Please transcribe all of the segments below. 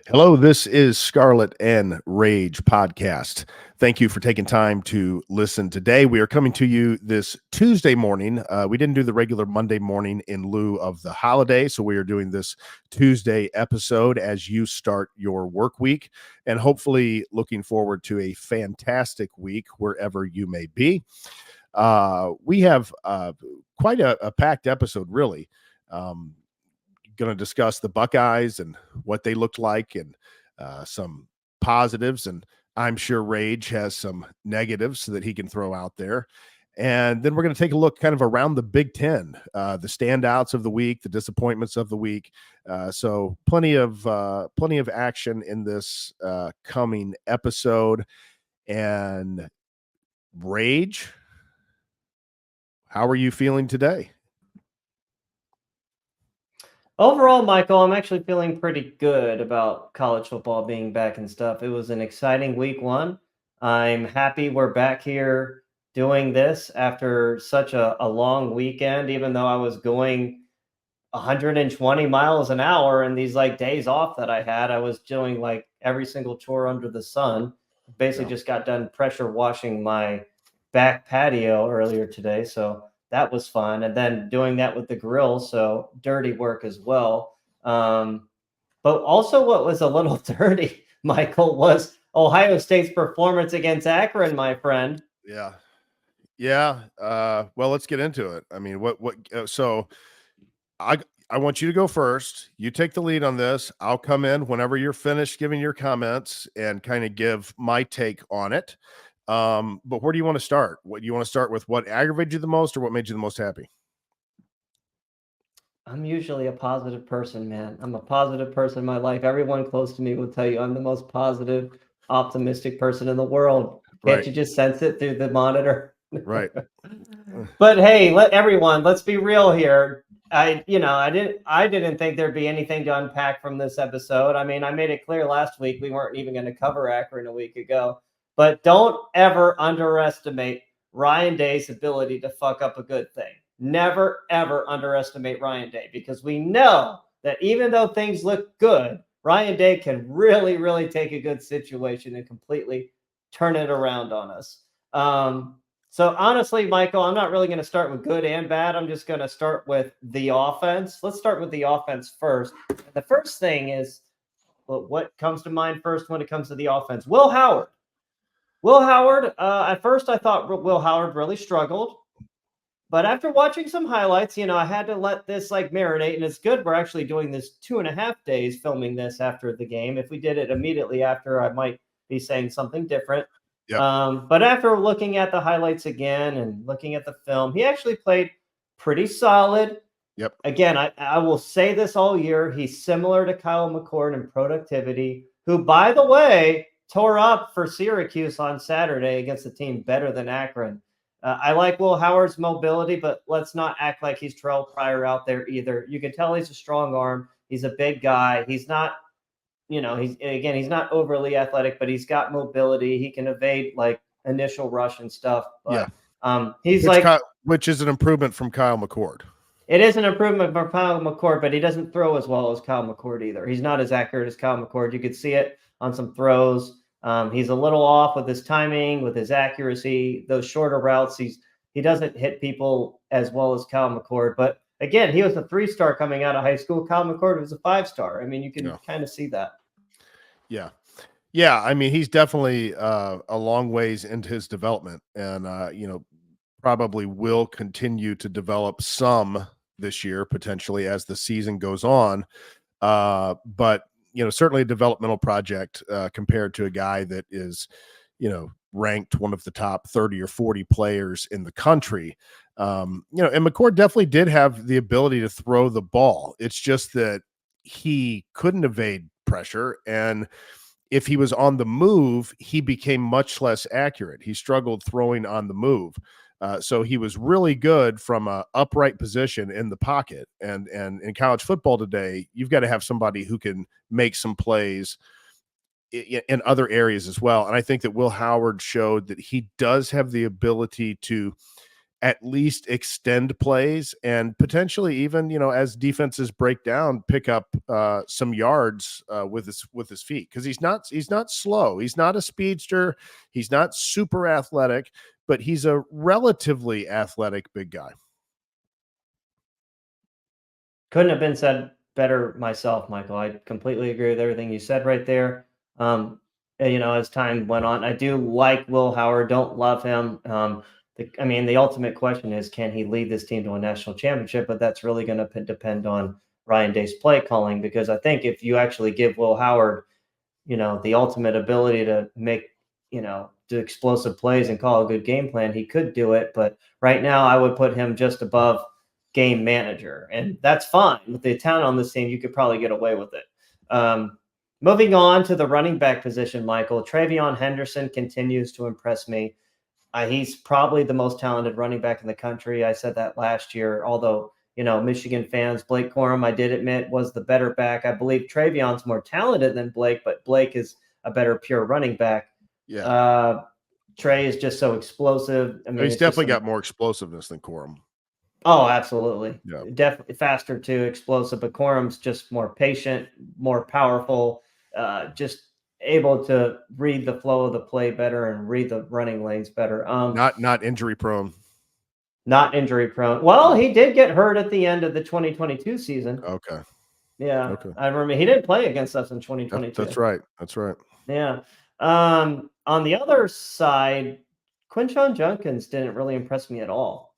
Hello, this is Scarlet and Rage podcast. Thank you for taking time to listen today. We are coming to you this Tuesday morning. We didn't do the regular Monday morning in lieu of the holiday, so we are doing this Tuesday episode as you start your work week and hopefully looking forward to a fantastic week wherever you may be. We have quite a packed episode, really. Um, going to discuss the Buckeyes and what they looked like and some positives. And I'm sure Rage has some negatives that he can throw out there. And then we're going to take a look kind of around the Big Ten, the standouts of the week, the disappointments of the week. So plenty of action in this coming episode. And Rage, how are you feeling today? Overall, Michael, I'm actually feeling pretty good about college football being back and stuff. It was an exciting week one. I'm happy we're back here doing this after such a long weekend, even though I was going 120 miles an hour and these like days off that I had. I was doing like every single chore under the sun. Basically, just got done pressure washing my back patio earlier today. So that was fun. And then doing that with the grill. So dirty work as well. But also, what was a little dirty, Michael, was Ohio State's performance against Akron, my friend. Yeah. Yeah. Well, let's get into it. I mean, so I want you to go first. You take the lead on this. I'll come in whenever you're finished giving your comments and kind of give my take on it. But where do you want to start? What do you want to start with? What aggravated you the most or what made you the most happy? I'm usually a positive person, man. I'm a positive person in my life. Everyone close to me will tell you I'm the most positive, optimistic person in the world. Can't Right. you just sense it through the monitor? Right. But hey, let's be real here. I didn't think there'd be anything to unpack from this episode. I mean, I made it clear last week we weren't even going to cover Akron a week ago. But don't ever underestimate Ryan Day's ability to fuck up a good thing. Never ever underestimate Ryan Day, because we know that even though things look good, Ryan Day can really, really take a good situation and completely turn it around on us. So honestly, Michael, I'm not really going to start with good and bad. I'm just going to start with the offense. Let's start with the offense first. The first thing is, well, what comes to mind first when it comes to the offense? Will Howard. Will Howard, at first I thought Will Howard really struggled. But after watching some highlights, I had to let this like marinate. And it's good we're actually doing this 2.5 days filming this after the game. If we did it immediately after, I might be saying something different. Yep. But after looking at the highlights again and looking at the film, he actually played pretty solid. Yep. Again, I will say this all year. He's similar to Kyle McCord in productivity, who, by the way, tore up for Syracuse on Saturday against a team better than Akron. I like Will Howard's mobility, but let's not act like he's Terrell Pryor out there either. You can tell he's a strong arm. He's a big guy. He's not, he's not overly athletic, but he's got mobility. He can evade like initial rush and stuff. But, yeah. Which is an improvement from Kyle McCord. It is an improvement from Kyle McCord, but he doesn't throw as well as Kyle McCord either. He's not as accurate as Kyle McCord. You could see it on some throws. He's a little off with his timing, with his accuracy. Those shorter routes, he doesn't hit people as well as Kyle McCord. But again, he was a 3-star coming out of high school. Kyle McCord was a 5-star. I mean, you can kind of see that. Yeah. Yeah. I mean, he's definitely a long ways into his development and, probably will continue to develop some this year, potentially as the season goes on. But certainly a developmental project compared to a guy that is, ranked one of the top 30 or 40 players in the country. And McCord definitely did have the ability to throw the ball. It's just that he couldn't evade pressure. And if he was on the move, he became much less accurate. He struggled throwing on the move. So he was really good from a upright position in the pocket. And in college football today, you've got to have somebody who can make some plays in other areas as well. And I think that Will Howard showed that he does have the ability to at least extend plays and potentially even, as defenses break down, pick up some yards with his feet, because he's not slow. He's not a speedster. He's not super athletic, but he's a relatively athletic big guy. Couldn't have been said better myself, Michael. I completely agree with everything you said right there. As time went on, I do like Will Howard. Don't love him. The ultimate question is, can he lead this team to a national championship? But that's really going to depend on Ryan Day's play calling, because I think if you actually give Will Howard, the ultimate ability to make, do explosive plays and call a good game plan, he could do it. But right now, I would put him just above game manager, and that's fine. With the talent on this team, you could probably get away with it. Moving on to the running back position, Michael, Travion Henderson continues to impress me. He's probably the most talented running back in the country. I said that last year, although, Michigan fans, Blake Corum, I did admit, was the better back. I believe Travion's more talented than Blake, but Blake is a better pure running back. Yeah. Trey is just so explosive. He's definitely got more explosiveness than Corum. Oh, absolutely. Yeah. Definitely faster too, explosive, but Corum's just more patient, more powerful, just able to read the flow of the play better and read the running lanes better. Not injury prone. Not injury prone. Well, he did get hurt at the end of the 2022 season. Okay. Yeah. Okay. I remember he didn't play against us in 2022. That's right. Yeah. On the other side, Quinshon Judkins didn't really impress me at all.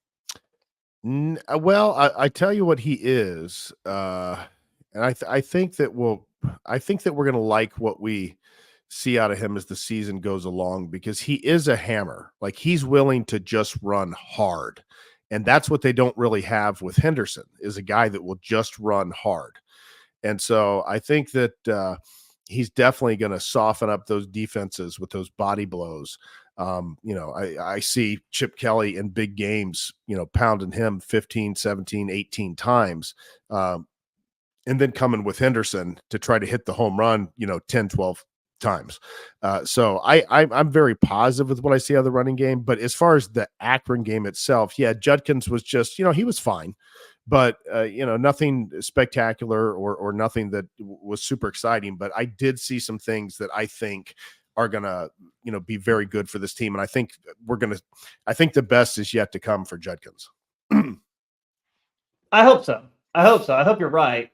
Well, I tell you what he is, and I think that we're going to like what we see out of him as the season goes along, because he is a hammer. Like, he's willing to just run hard, and that's what they don't really have with Henderson, is a guy that will just run hard. And so I think that he's definitely going to soften up those defenses with those body blows. I see Chip Kelly in big games, pounding him 15, 17, 18 times, and then coming with Henderson to try to hit the home run, 10, 12 times. So I'm very positive with what I see out of the running game. But as far as the Akron game itself, yeah, Judkins was just, he was fine, but nothing spectacular or nothing that was super exciting. But I did see some things that I think are gonna, be very good for this team. And I think the best is yet to come for Judkins. I hope so. I hope you're right.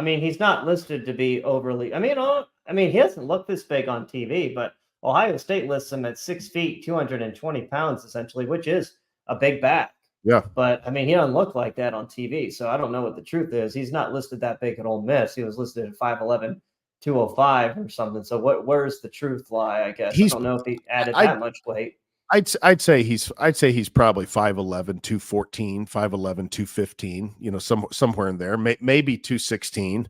He's not listed to be overly. He doesn't look this big on TV, but Ohio State lists him at 6 feet, 220 pounds, essentially, which is a big back. Yeah. But he doesn't look like that on TV, so I don't know what the truth is. He's not listed that big at Ole Miss. He was listed at 5'11", 205 or something. So where's the truth lie? I guess I don't know if he added that much weight. I'd say he's probably 5'11", 214, 5'11", 215, somewhere in there. Maybe 216,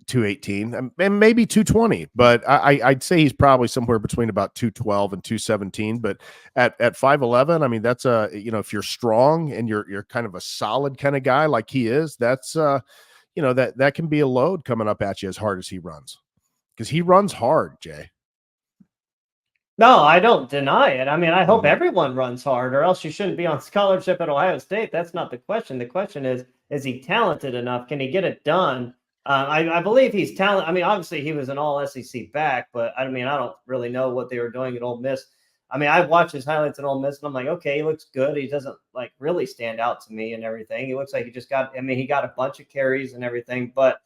218, and maybe 220. But I'd say he's probably somewhere between about 212 and 217. But at 5'11", that's if you're strong and you're kind of a solid kind of guy like he is, that's that can be a load coming up at you as hard as he runs, because he runs hard, Jay. No, I don't deny it. I hope everyone runs hard, or else you shouldn't be on scholarship at Ohio State. That's not the question. The question is he talented enough? Can he get it done? I believe he's talented. Obviously he was an all SEC back, but I don't really know what they were doing at Ole Miss. I watched his highlights at Ole Miss, and I'm like, okay, he looks good. He doesn't really stand out to me and everything. He looks like he just got. He got a bunch of carries and everything, but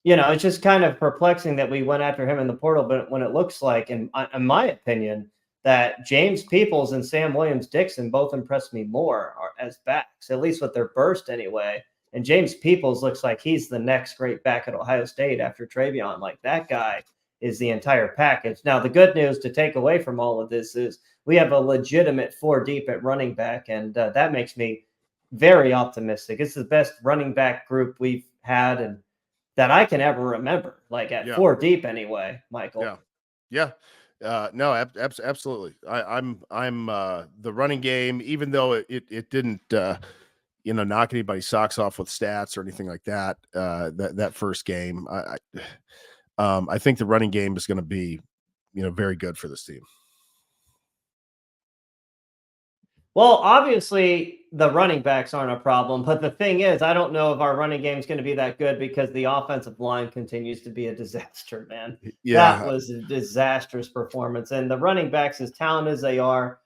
it's just kind of perplexing that we went after him in the portal. But when it looks like, in my opinion, that James Peoples and Sam Williams-Dixon both impressed me more as backs, at least with their burst anyway. And James Peoples looks like he's the next great back at Ohio State after Travion. Like, that guy is the entire package. Now, the good news to take away from all of this is we have a legitimate 4 deep at running back, and that makes me very optimistic. It's the best running back group we've had and that I can ever remember, at 4 deep anyway, Michael. Yeah. No, absolutely. I'm the running game, even though it didn't, knock anybody's socks off with stats or anything like that. That first game, I think the running game is going to be, very good for this team. Well, obviously the running backs aren't a problem, but the thing is, I don't know if our running game is going to be that good because the offensive line continues to be a disaster, man. That Yeah, was a disastrous performance. And the running backs, as talented as they are,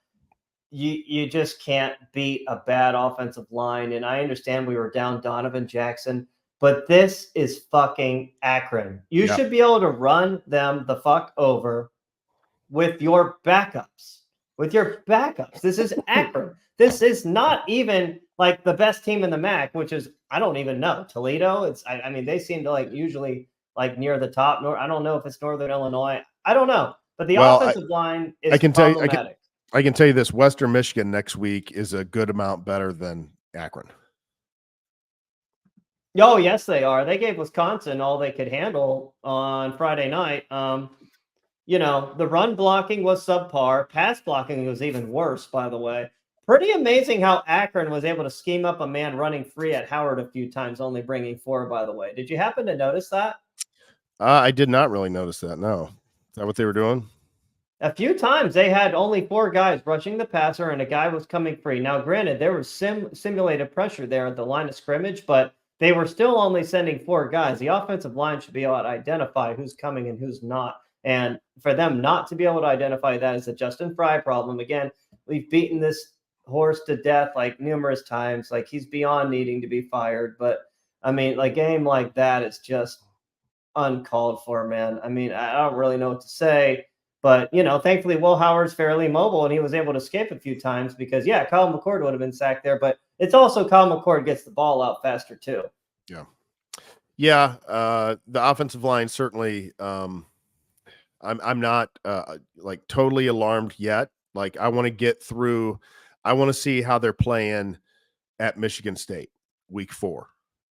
you just can't beat a bad offensive line. And I understand we were down Donovan Jackson, but this is fucking Akron. You yeah. should be able to run them the fuck over with your backups. With your backups. This is Akron. This is not even like the best team in the MAC, which is I don't even know. Toledo. I mean, they seem to like usually like near the top. I don't know if it's Northern Illinois. I don't know. But the Well, offensive line I is can tell you, problematic. I can tell you this: Western Michigan next week is a good amount better than Akron. Oh, yes, they are. They gave Wisconsin all they could handle on Friday night. The run blocking was subpar. Pass blocking was even worse, by the way. Pretty amazing how Akron was able to scheme up a man running free at Howard a few times, only bringing 4, by the way. Did you happen to notice that? I did not really notice that. No, is that what they were doing? A few times they had only 4 guys rushing the passer and a guy was coming free. Now, granted, there was simulated pressure there at the line of scrimmage, but they were still only sending 4 guys. The offensive line should be able to identify who's coming and who's not. And for them not to be able to identify that is a Justin Fry problem. Again, we've beaten this horse to death like numerous times. Like he's beyond needing to be fired. But I mean, like game like that is just uncalled for, man. I mean, I don't really know what to say. But thankfully, Will Howard's fairly mobile, and he was able to escape a few times because, yeah, Kyle McCord would have been sacked there. But it's also Kyle McCord gets the ball out faster too. Yeah, yeah. The offensive line certainly. I'm not like totally alarmed yet. Like I want to get through. I want to see how they're playing at Michigan State week 4,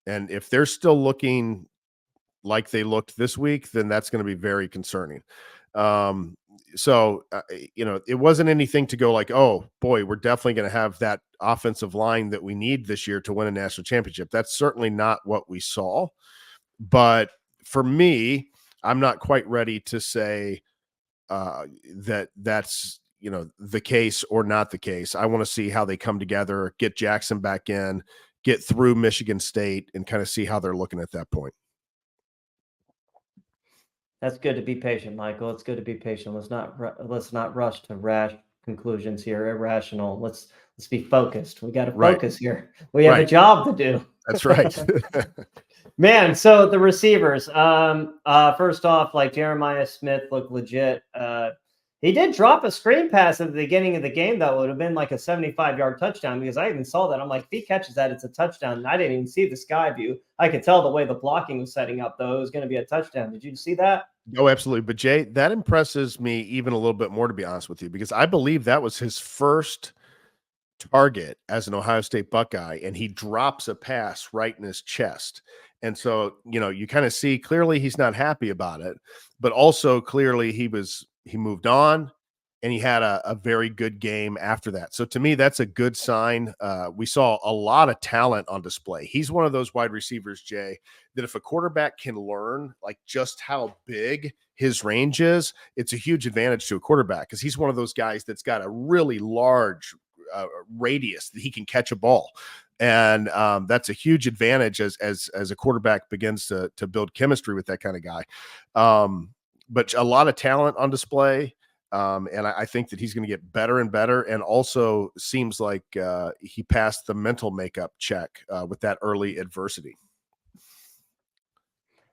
and if they're still looking like they looked this week, then that's going to be very concerning. So it wasn't anything to go like, oh boy, we're definitely going to have that offensive line that we need this year to win a national championship. That's certainly not what we saw. But for me, I'm not quite ready to say that's the case or not the case. I want to see how they come together, get Jackson back in, get through Michigan State, and kind of see how they're looking at that point. That's good to be patient, Michael. It's good to be patient. Let's not rush to rash conclusions here. Irrational. Let's be focused. We got to focus here. We have a job to do. That's right. Man, so the receivers. First off, like Jeremiah Smith looked legit. He did drop a screen pass at the beginning of the game, though. It would have been like a 75-yard touchdown because I even saw that. I'm like, if he catches that, it's a touchdown. And I didn't even see the sky view. I could tell the way the blocking was setting up, though. It was going to be a touchdown. Did you see that? Oh, absolutely. But Jay, that impresses me even a little bit more, to be honest with you, because I believe that was his first target as an Ohio State Buckeye, and he drops a pass right in his chest. And so, you kind of see clearly he's not happy about it, but also clearly he moved on and he had a very good game after that. So to me, that's a good sign. We saw a lot of talent on display. He's one of those wide receivers, Jay, that if a quarterback can learn like just how big his range is, it's a huge advantage to a quarterback because he's one of those guys that's got a really large radius that he can catch a ball. And that's a huge advantage as a quarterback begins to build chemistry with that kind of guy. But a lot of talent on display. And I think that he's going to get better and better. And also seems like he passed the mental makeup check with that early adversity.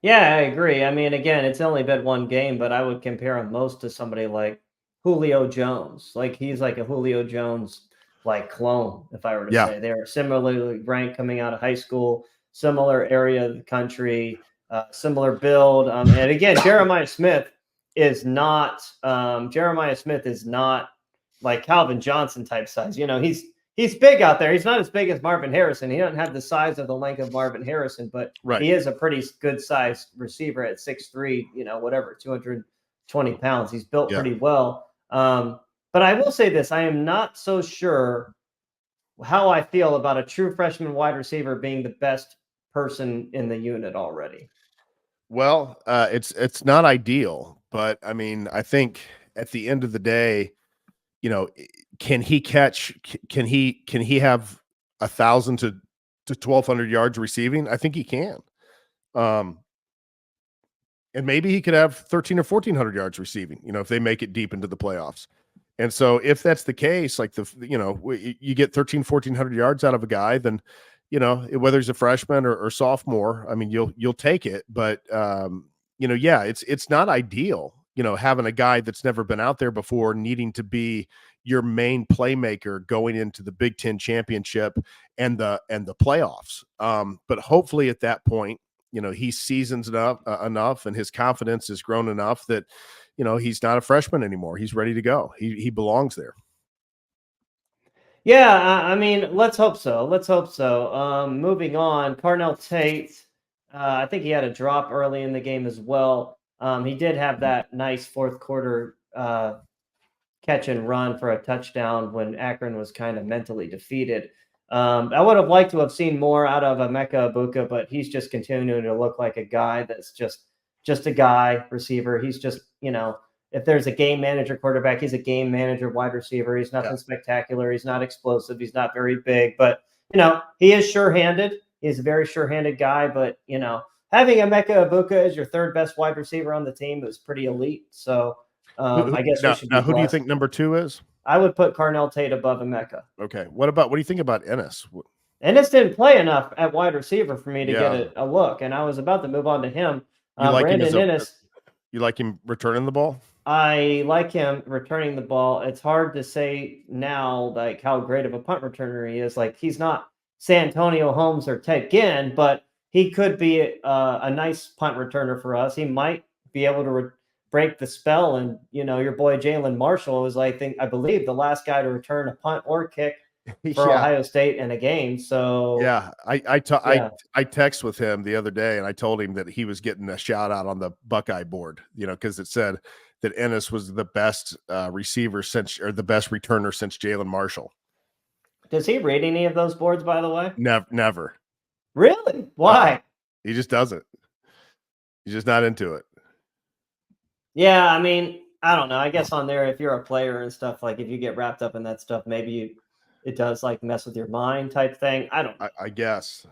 Yeah, I agree. I mean, again, it's only been one game, but I would compare him most to somebody like Julio Jones. Like he's like a Julio Jones like clone, if I were to say. They're similarly ranked coming out of high school, similar area of the country, similar build. And again, Jeremiah Smith is not like Calvin Johnson type size. He's big out there. He's not as big as Marvin Harrison. He doesn't have the size of the length of Marvin Harrison, but he is a pretty good sized receiver at 6'3", 220 pounds. He's built pretty well. But I will say this, I am not so sure how I feel about a true freshman wide receiver being the best person in the unit already. Well, it's not ideal, but I mean, I think at the end of the day, can he catch? Can he have 1,000 to 1,200 yards receiving? I think he can. And maybe he could have 13 or 1,400 yards receiving, if they make it deep into the playoffs. And so if that's the case, like you get 13, 1,400 yards out of a guy, then, whether he's a freshman or sophomore, I mean, you'll take it. But, it's not ideal, having a guy that's never been out there before needing to be your main playmaker going into the Big Ten championship and the playoffs. But hopefully at that point, he's seasoned enough and his confidence has grown enough that, he's not a freshman anymore. He's ready to go. He belongs there. Yeah, I mean, let's hope so. Let's hope so. Moving on, Carnell Tate. I think he had a drop early in the game as well. He did have that nice fourth quarter catch and run for a touchdown when Akron was kind of mentally defeated. I would have liked to have seen more out of Emeka Egbuka, but he's just continuing to look like a guy that's just a guy receiver. He's just, if there's a game manager quarterback, he's a game manager wide receiver. He's nothing spectacular. He's not explosive. He's not very big, but he is sure-handed. He's a very sure-handed guy, but having Emeka Egbuka as your third best wide receiver on the team is pretty elite. So I guess we should be now, who do you blessed. think number 2 is? I would put Carnell Tate above Emeka. Okay. What do you think about Ennis? Ennis didn't play enough at wide receiver for me to get a look, and I was about to move on to him. Brandon Ennis. You like him returning the ball? I like him returning the ball. It's hard to say now, like, how great of a punt returner he is. Like, he's not Santonio Holmes or Ted Ginn, but he could be a nice punt returner for us. He might be able to break the spell. And, your boy Jalen Marshall was, I believe, the last guy to return a punt or kick for Ohio State in a game. So yeah, I text with him the other day and I told him that he was getting a shout out on the Buckeye board, because it said that Ennis was the best receiver the best returner since Jalen Marshall. Does he read any of those boards, by the way? Never. Really? Why? He just doesn't. He's just not into it. Yeah, I mean, I don't know. I guess on there, if you're a player and stuff, like if you get wrapped up in that stuff, maybe it does mess with your mind type thing. I don't know. I guess.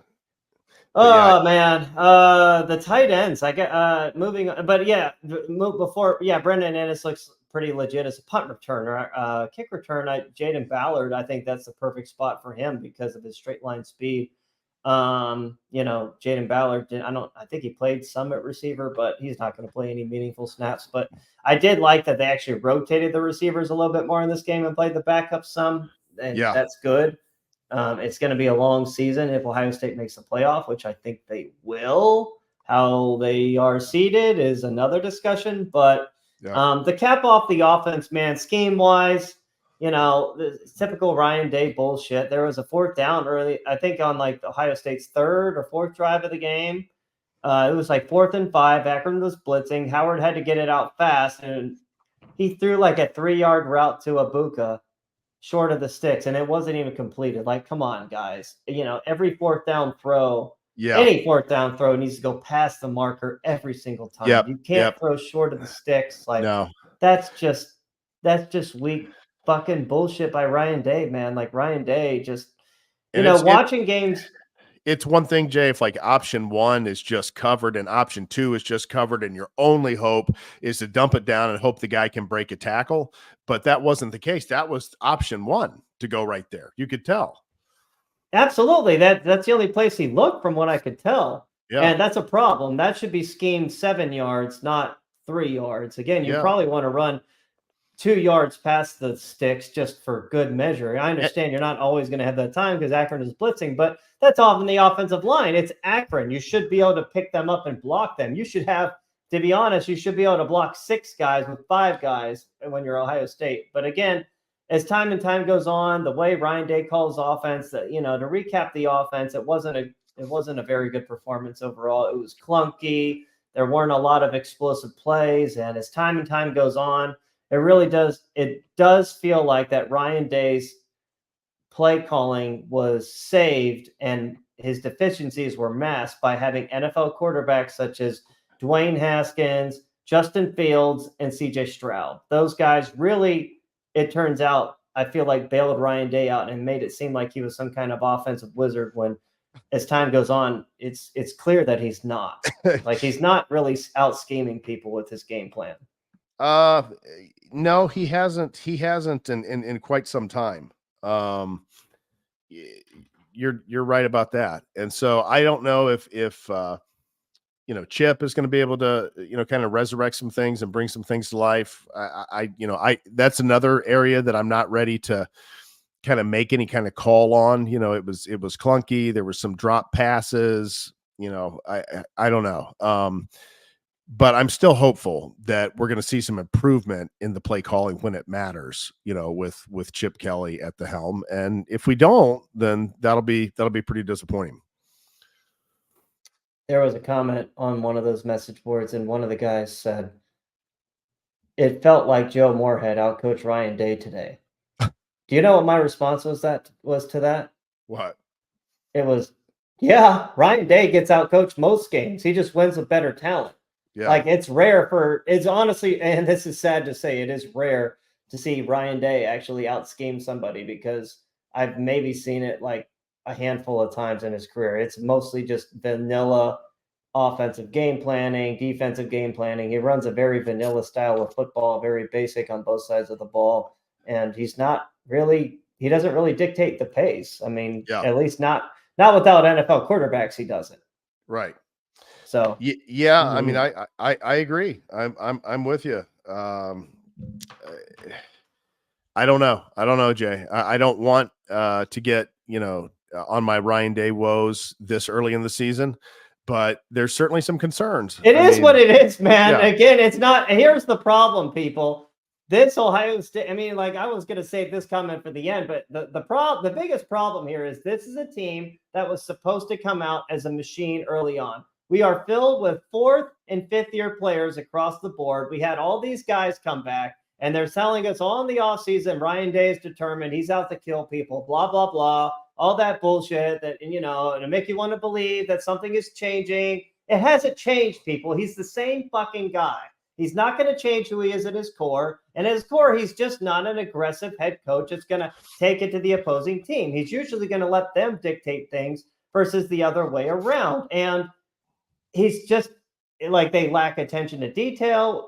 Man. The tight ends. I get moving, but Brendan Ennis looks pretty legit as a punt returner. Kick return, Jaden Ballard, I think that's the perfect spot for him because of his straight line speed. Jaden Ballard, I think he played some at receiver, but he's not going to play any meaningful snaps. But I did like that they actually rotated the receivers a little bit more in this game and played the backup some. And that's good. It's going to be a long season if Ohio State makes the playoff, which I think they will. How they are seeded is another discussion, but the cap off the offense, man, scheme-wise, the typical Ryan Day bullshit. There was a fourth down early, I think on Ohio State's third or fourth drive of the game. It was 4th and 5. Akron was blitzing. Howard had to get it out fast, and he threw a 3-yard route to Egbuka short of the sticks, and it wasn't even completed. Come on, guys. Every fourth down throw, any fourth down throw needs to go past the marker every single time. You can't throw short of the sticks. No. That's just weak fucking bullshit by Ryan Day, man. Ryan Day just, watching games. It's one thing, Jay, if option 1 is just covered and option 2 is just covered and your only hope is to dump it down and hope the guy can break a tackle. But that wasn't the case. That was option 1 to go right there. You could tell. Absolutely. That's the only place he looked from what I could tell. Yeah. And that's a problem. That should be schemed 7 yards, not 3 yards. Again, you probably want to run 2 yards past the sticks just for good measure. I understand you're not always going to have that time because Akron is blitzing, but that's often the offensive line. It's Akron. You should be able to pick them up and block them. You should have, to be honest, you should be able to block 6 guys with 5 guys when you're Ohio State. But again, as time and time goes on, the way Ryan Day calls offense, to recap the offense, it wasn't a very good performance overall. It was clunky. There weren't a lot of explosive plays, and as time and time goes on, it does feel like that Ryan Day's play calling was saved and his deficiencies were masked by having NFL quarterbacks such as Dwayne Haskins, Justin Fields, and CJ Stroud. Those guys really, it turns out, I feel like bailed Ryan Day out and made it seem like he was some kind of offensive wizard when as time goes on, it's clear that he's not. Like he's not really out scheming people with his game plan. No, he hasn't in quite some time. You're right about that. And so I don't know if Chip is going to be able to, kind of resurrect some things and bring some things to life. That's another area that I'm not ready to kind of make any kind of call on. It was clunky. There were some drop passes, I don't know. But I'm still hopeful that we're going to see some improvement in the play calling when it matters, with Chip Kelly at the helm. And if we don't, then that'll be pretty disappointing. There was a comment on one of those message boards, and one of the guys said, it felt like Joe Moorhead outcoached Ryan Day today. Do you know what my response was to that? What? It was, yeah, Ryan Day gets outcoached most games. He just wins with better talent. Yeah. Like it's honestly, and this is sad to say, it is rare to see Ryan Day actually out scheme somebody, because I've maybe seen it like a handful of times in his career. It's mostly just vanilla offensive game planning, defensive game planning. He runs a very vanilla style of football, very basic on both sides of the ball. And he doesn't really dictate the pace. I mean, At least not without NFL quarterbacks, he doesn't. Right. So yeah, I mean, I agree. I'm with you. I don't know, Jay. I don't want to get on my Ryan Day woes this early in the season, but there's certainly some concerns. It is what it is, man. Yeah. Again, it's not. Here's the problem, people. This Ohio State. I mean, like I was going to save this comment for the end, but the biggest problem here is this is a team that was supposed to come out as a machine early on. We are filled with 4th and 5th year players across the board. We had all these guys come back, and they're telling us all in the offseason, Ryan Day is determined. He's out to kill people, blah, blah, blah, all that bullshit that, to make you want to believe that something is changing. It hasn't changed, people. He's the same fucking guy. He's not going to change who he is at his core. And at his core, he's just not an aggressive head coach that's going to take it to the opposing team. He's usually going to let them dictate things versus the other way around. And he's just like, they lack attention to detail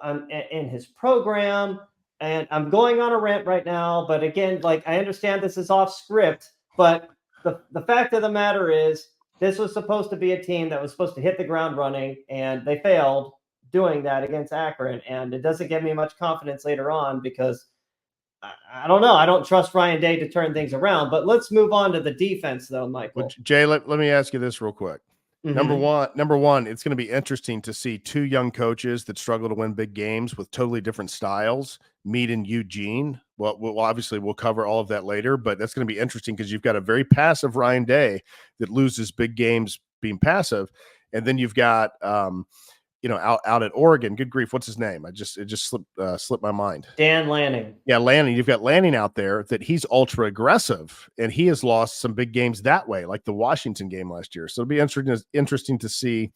in his program. And I'm going on a rant right now, but again, like I understand this is off script, but the fact of the matter is this was supposed to be a team that was supposed to hit the ground running, and they failed doing that against Akron. And it doesn't give me much confidence later on, because I don't know. I don't trust Ryan Day to turn things around. But let's move on to the defense, though, Michael. Well, Jay, let me ask you this real quick. Mm-hmm. Number one, it's going to be interesting to see 2 young coaches that struggle to win big games with totally different styles meet in Eugene. Well, obviously we'll cover all of that later, but that's going to be interesting because you've got a very passive Ryan Day that loses big games being passive, and then you've got out at Oregon. Good grief, what's his name? It just slipped my mind. Dan Lanning. Yeah, Lanning. You've got Lanning out there that he's ultra aggressive, and he has lost some big games that way, like the Washington game last year. So it'll be interesting to see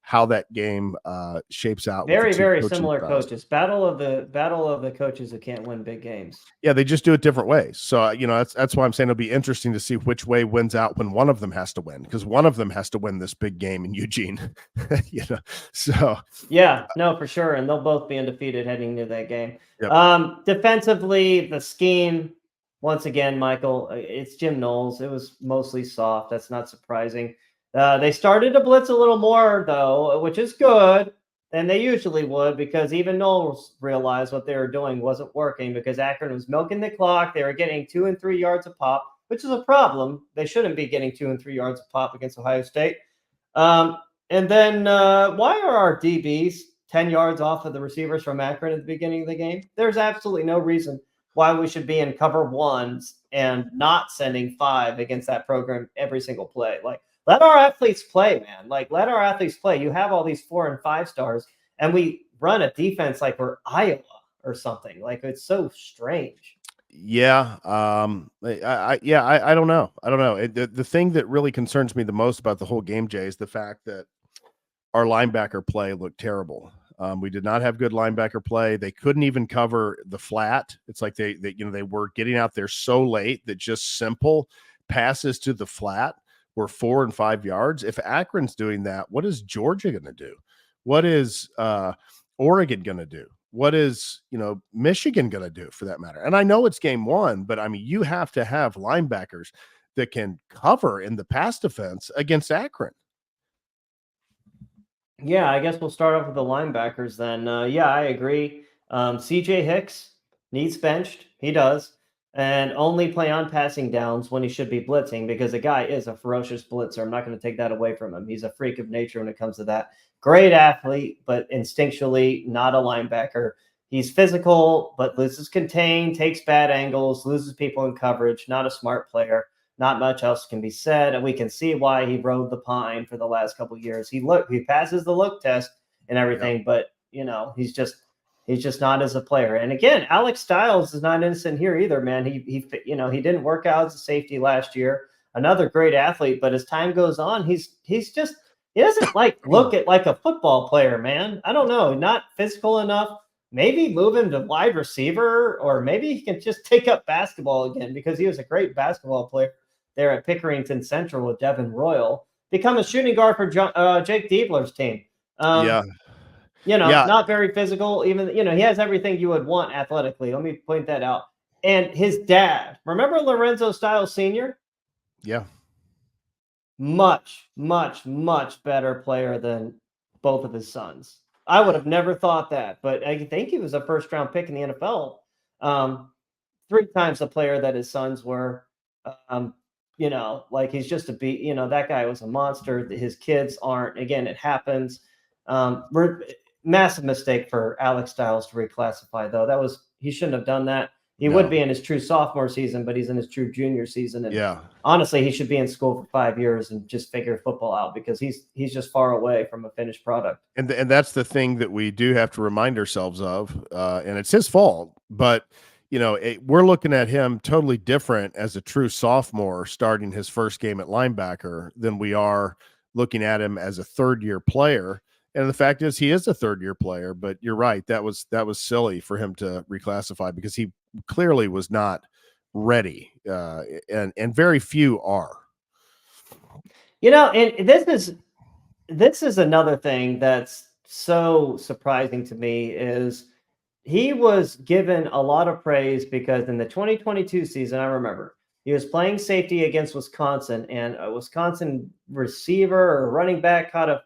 how that game shapes out. Very, very similar coaches. Battle of the coaches who can't win big games. Yeah, they just do it different ways. So that's why I'm saying it'll be interesting to see which way wins out when one of them has to win, because one of them has to win this big game in Eugene. So yeah, no, for sure, and they'll both be undefeated heading into that game. Yep. Defensively, the scheme, once again, Michael, it's Jim Knowles. It was mostly soft. That's not surprising. They started to blitz a little more, though, which is good, than they usually would, because even Knowles realized what they were doing wasn't working, because Akron was milking the clock. They were getting 2 and 3 yards a pop, which is a problem. They shouldn't be getting 2 and 3 yards a pop against Ohio State. And then why are our DBs 10 yards off of the receivers from Akron at the beginning of the game? There's absolutely no reason why we should be in cover 1s and not sending 5 against that program every single play. Like, let our athletes play, man. Like, let our athletes play. You have all these 4 and 5 stars, and we run a defense like we're Iowa or something. Like, it's so strange. Yeah. I don't know. The thing that really concerns me the most about the whole game, Jay, is the fact that our linebacker play looked terrible. We did not have good linebacker play. They couldn't even cover the flat. It's like they were getting out there so late that just simple passes to the flat were 4 and 5 yards. If Akron's doing that, what is Georgia going to do? What is Oregon going to do? What is, Michigan going to do for that matter? And I know it's game one, but I mean, you have to have linebackers that can cover in the pass defense against Akron. Yeah, I guess we'll start off with the linebackers then. Yeah, I agree. CJ Hicks needs benched. He does. And only play on passing downs when he should be blitzing, because the guy is a ferocious blitzer. I'm not going to take that away from him. He's a freak of nature when it comes to that. Great athlete, but instinctually not a linebacker. He's physical, but loses contain, takes bad angles, loses people in coverage, not a smart player. Not much else can be said, and we can see why he rode the pine for the last couple of years. He passes the look test and everything, but he's just not as a player. And again, Alex Stiles is not innocent here either, man. He didn't work out as a safety last year. Another great athlete, but as time goes on, he doesn't look at like a football player, man. I don't know, not physical enough. Maybe move him to wide receiver, or maybe he can just take up basketball again, because he was a great basketball player there at Pickerington Central with Devin Royal. Become a shooting guard for Jake Diebler's team. Not very physical. Even, he has everything you would want athletically. Let me point that out. And his dad, remember Lorenzo Stiles Sr.? Yeah. Much, much, much better player than both of his sons. I would have never thought that, but I think he was a first-round pick in the NFL. 3 times the player that his sons were. He's just that guy was a monster. His kids aren't. Again, it happens. Massive mistake for Alex Stiles to reclassify, though. He shouldn't have done that. He would be in his true sophomore season, but he's in his true junior season. And honestly, he should be in school for 5 years and just figure football out, because he's just far away from a finished product. And that's the thing that we do have to remind ourselves of, and it's his fault. But we're looking at him totally different as a true sophomore starting his first game at linebacker than we are looking at him as a third-year player. And the fact is, he is a third-year player. But you're right, that was silly for him to reclassify, because he clearly was not ready, and very few are. And this is another thing that's so surprising to me is he was given a lot of praise, because in the 2022 season, I remember he was playing safety against Wisconsin, and a Wisconsin receiver or running back caught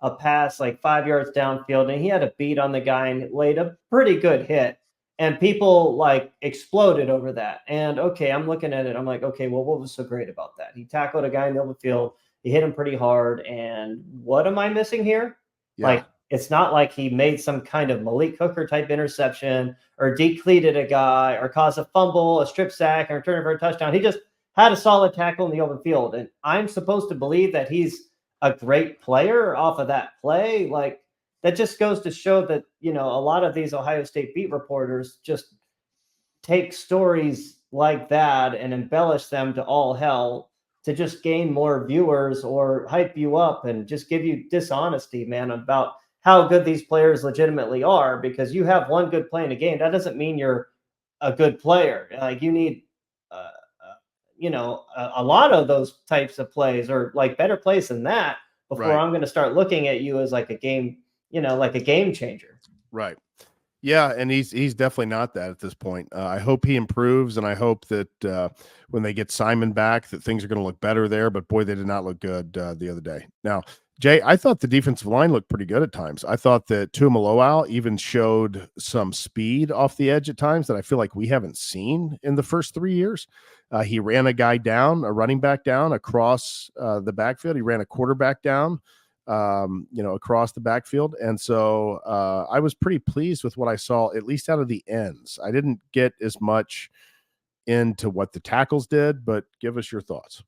a pass like 5 yards downfield, and he had a beat on the guy and laid a pretty good hit. And people exploded over that. And okay, I'm looking at it. I'm like, okay, well, what was so great about that? He tackled a guy in the open field. He hit him pretty hard. And what am I missing here? Yeah. It's not like he made some kind of Malik Hooker type interception, or decleated a guy, or caused a fumble, a strip sack, or return for a touchdown. He just had a solid tackle in the open field. And I'm supposed to believe that he's a great player off of that play. That just goes to show that, a lot of these Ohio State beat reporters just take stories like that and embellish them to all hell to just gain more viewers or hype you up and just give you dishonesty, man, about how good these players legitimately are. Because you have one good play in a game, that doesn't mean you're a good player. You need, a lot of those types of plays, or better plays than that, before I'm going to start looking at you as a game, like a game changer. Right. Yeah, and he's definitely not that at this point. I hope he improves, and I hope that when they get Simon back, that things are going to look better there. But boy, they did not look good the other day. Now, Jay, I thought the defensive line looked pretty good at times. I thought that Tuimoloau even showed some speed off the edge at times that I feel like we haven't seen in the first 3 years. He ran a guy down, a running back down across the backfield. He ran a quarterback down, across the backfield. And so I was pretty pleased with what I saw, at least out of the ends. I didn't get as much into what the tackles did, but give us your thoughts.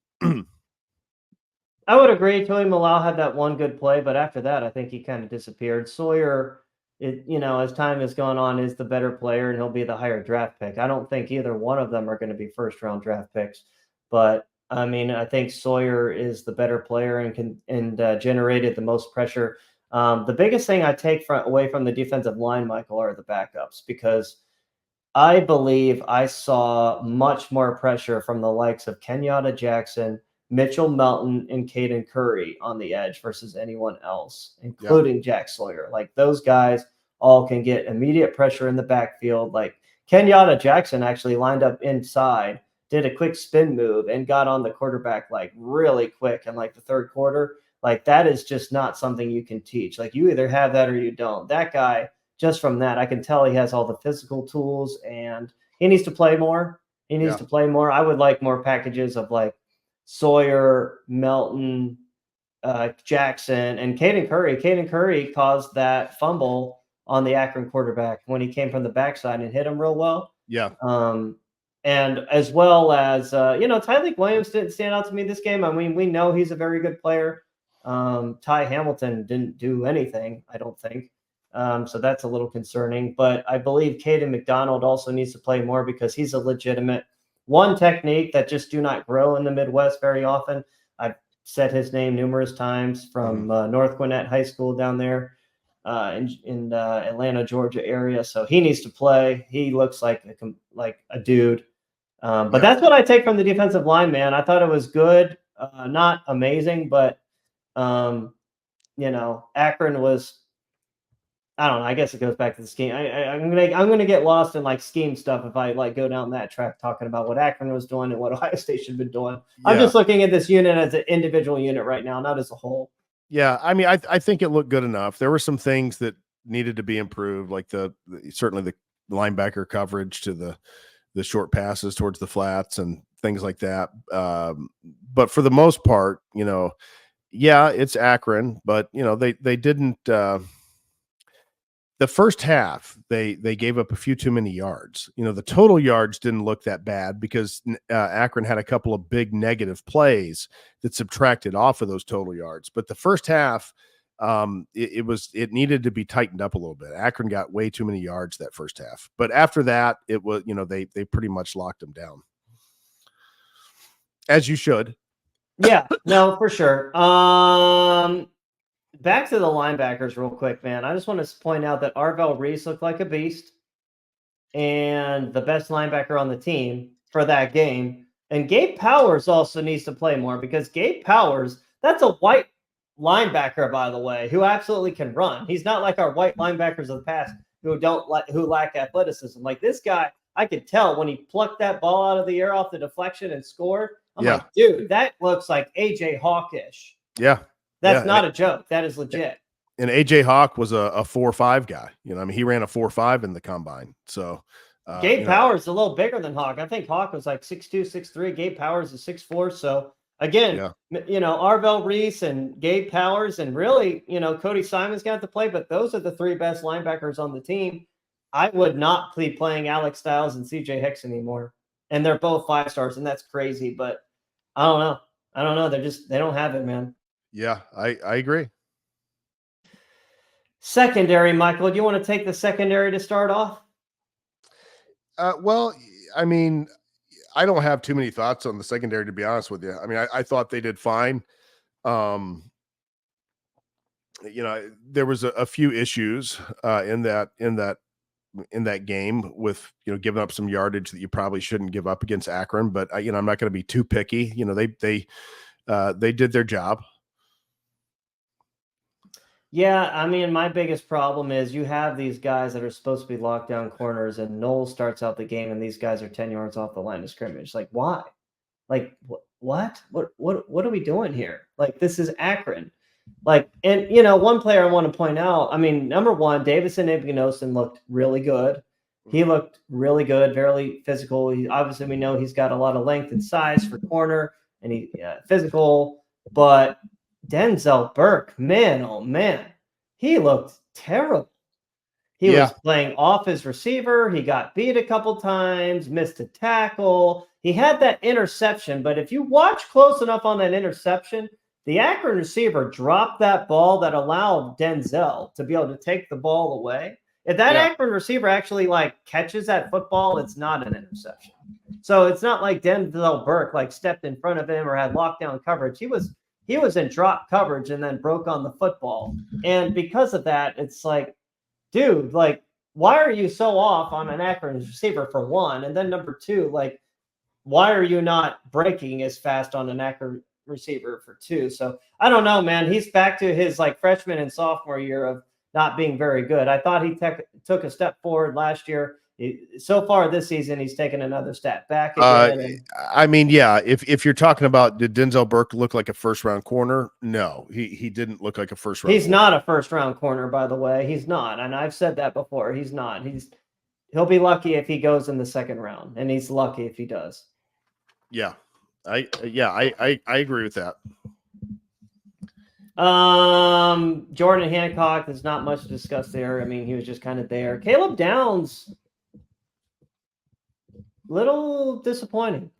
I would agree. Tuimoloau had that one good play, but after that, I think he kind of disappeared. Sawyer, as time has gone on, is the better player, and he'll be the higher draft pick. I don't think either one of them are going to be first-round draft picks, but I think Sawyer is the better player and generated the most pressure. The biggest thing I take away from the defensive line, Michael, are the backups, because I believe I saw much more pressure from the likes of Kenyatta Jackson, Mitchell Melton, and Caden Curry on the edge versus anyone else, including Jack Sawyer. Like, those guys all can get immediate pressure in the backfield. Like, Kenyatta Jackson actually lined up inside, did a quick spin move, and got on the quarterback like really quick in like the third quarter. Like, that is just not something you can teach. Like, you either have that or you don't. That guy, just from that, I can tell he has all the physical tools, and he needs to play more. He needs to play more. I would like more packages of like Sawyer, Melton, Jackson, and Caden Curry. Caden Curry caused that fumble on the Akron quarterback when he came from the backside and hit him real well. Yeah. And as well as, Tyreek Williams didn't stand out to me this game. I mean, we know he's a very good player. Ty Hamilton didn't do anything, I don't think. So that's a little concerning. But I believe Caden McDonald also needs to play more, because he's a legitimate one technique that just do not grow in the Midwest very often. I've said his name numerous times, from North Gwinnett High School down there in Atlanta, Georgia area. So he needs to play. He looks like a dude. But that's what I take from the defensive line, man. I thought it was good, not amazing, but Akron was, I don't know. I guess it goes back to the scheme. I'm gonna get lost in like scheme stuff if I like go down that track talking about what Akron was doing and what Ohio State should have been doing. Yeah. I'm just looking at this unit as an individual unit right now, not as a whole. Yeah, I mean, I think it looked good enough. There were some things that needed to be improved, like certainly the linebacker coverage to the short passes towards the flats and things like that. But for the most part, it's Akron, but they didn't. The first half, they gave up a few too many yards. The total yards didn't look that bad, because Akron had a couple of big negative plays that subtracted off of those total yards. But the first half, it needed to be tightened up a little bit. Akron got way too many yards that first half. But after that, it was, they pretty much locked them down, as you should. Yeah, no, for sure. Back to the linebackers real quick, man. I just want to point out that Arvell Reese looked like a beast, and the best linebacker on the team for that game. And Gabe Powers also needs to play more, because Gabe Powers, that's a white linebacker, by the way, who absolutely can run. He's not like our white linebackers of the past who lack athleticism. Like, this guy, I could tell when he plucked that ball out of the air off the deflection and scored. I'm like, dude, that looks like AJ Hawkish. Yeah. That's not a joke. That is legit. And AJ Hawk was a 4.5 guy. He ran a 4.5 in the combine. So Gabe Powers is a little bigger than Hawk. I think Hawk was like 6'2", 6'3". Gabe Powers is 6'4". So again, Arvell Reese and Gabe Powers, and really, Cody Simon's got to play, but those are the three best linebackers on the team. I would not be playing Alex Stiles and CJ Hicks anymore. And they're both 5 stars, and that's crazy. But I don't know. They don't have it, man. Yeah, I agree. Secondary, Michael, do you want to take the secondary to start off? Well, I mean, I don't have too many thoughts on the secondary, to be honest with you. I mean, I thought they did fine. There was a few issues in that game with, giving up some yardage that you probably shouldn't give up against Akron. But I'm not going to be too picky. They did their job. Yeah, I mean, my biggest problem is you have these guys that are supposed to be lockdown corners, and Knowles starts out the game, and these guys are 10 yards off the line of scrimmage. Like, why? Like, what? What are we doing here? Like, this is Akron. Like, and one player I want to point out. I mean, number one, Davison Ignosin looked really good. He looked really good, very physical. Obviously, we know he's got a lot of length and size for corner, and he's physical, but Denzel Burke, man, oh man, he looked terrible. He was playing off his receiver. He got beat a couple times, missed a tackle. He had that interception, but if you watch close enough on that interception, the Akron receiver dropped that ball that allowed Denzel to be able to take the ball away. If that Akron receiver actually catches that football, it's not an interception. So it's not like Denzel Burke stepped in front of him or had lockdown coverage. He was he was in drop coverage and then broke on the football. And because of that, it's like, dude, like, why are you so off on an Akron receiver for one? And then number two, like, why are you not breaking as fast on an Akron receiver for two? So I don't know, man. He's back to his like freshman and sophomore year of not being very good. I thought he took a step forward last year. So far this season, he's taken another step back again. I mean, yeah, if you're talking about, did Denzel Burke look like a first round corner? No, he didn't look like a first round. He's not a first round corner, by the way. He's not, and I've said that before. He's not. He'll be lucky if he goes in the second round, and he's lucky if he does. Yeah, I agree with that. Jordan Hancock, there's not much to discuss there. I mean, he was just kind of there. Caleb Downs, little disappointing.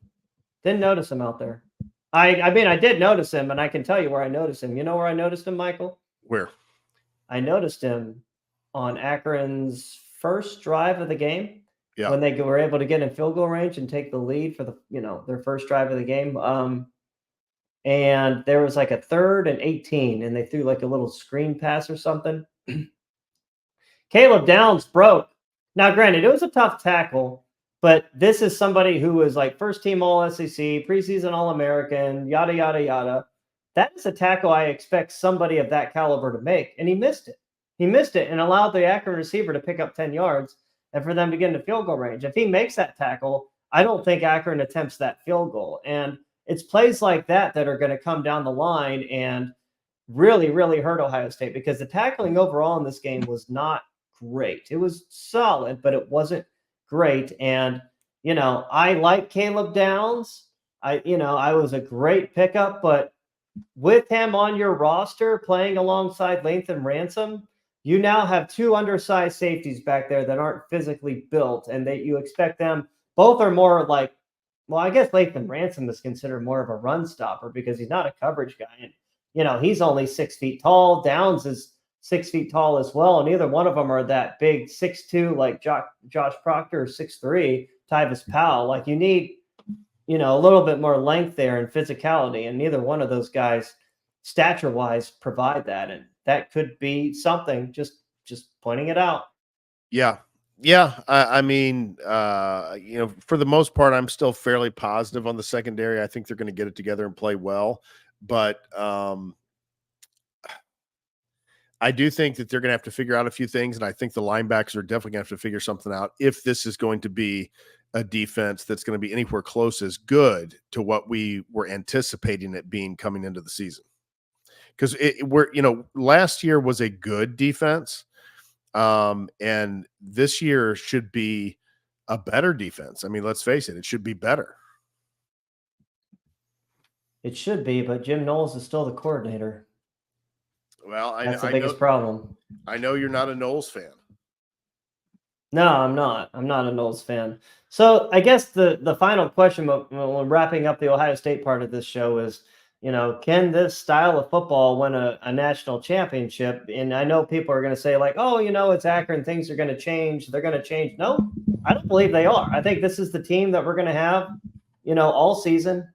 Didn't notice him out there. I mean, I did notice him, and I can tell you where I noticed him. You know where I noticed him, Michael? Where? I noticed him on Akron's first drive of the game. Yeah. When they were able to get in field goal range and take the lead for their first drive of the game. And there was like a 3rd and 18, and they threw like a little screen pass or something. Caleb Downs broke. Now, granted, it was a tough tackle, but this is somebody who was like first team All SEC, preseason All American, yada, yada, yada. That is a tackle I expect somebody of that caliber to make, and he missed it. He missed it and allowed the Akron receiver to pick up 10 yards and for them to get into field goal range. If he makes that tackle, I don't think Akron attempts that field goal. And it's plays like that are going to come down the line and really, really hurt Ohio State, because the tackling overall in this game was not great. It was solid, but it wasn't great. And, I like Caleb Downs. I was a great pickup, but with him on your roster playing alongside Lathan Ransom, you now have two undersized safeties back there that aren't physically built, and that you expect them. Both are more like, well, I guess Lathan Ransom is considered more of a run stopper because he's not a coverage guy. And, he's only 6 feet tall. Downs is 6 feet tall as well. And neither one of them are that big 6'2", like Josh Proctor, or 6'3", Tyvis Powell. Like, you need, a little bit more length there and physicality. And neither one of those guys, stature-wise, provide that. And that could be something, just pointing it out. Yeah. Yeah. I mean, for the most part, I'm still fairly positive on the secondary. I think they're going to get it together and play well. But I do think that they're going to have to figure out a few things. And I think the linebackers are definitely going to have to figure something out if this is going to be a defense that's going to be anywhere close as good to what we were anticipating it being coming into the season. Because last year was a good defense. And this year should be a better defense. I mean, let's face it, it should be better. It should be, but Jim Knowles is still the coordinator. Well, that's the biggest problem. I know you're not a Knowles fan. No, I'm not. I'm not a Knowles fan. So I guess the final question when wrapping up the Ohio State part of this show is, can this style of football win a national championship? And I know people are going to say like, oh, it's Akron, things are going to change. They're going to change. No, I don't believe they are. I think this is the team that we're going to have, all season.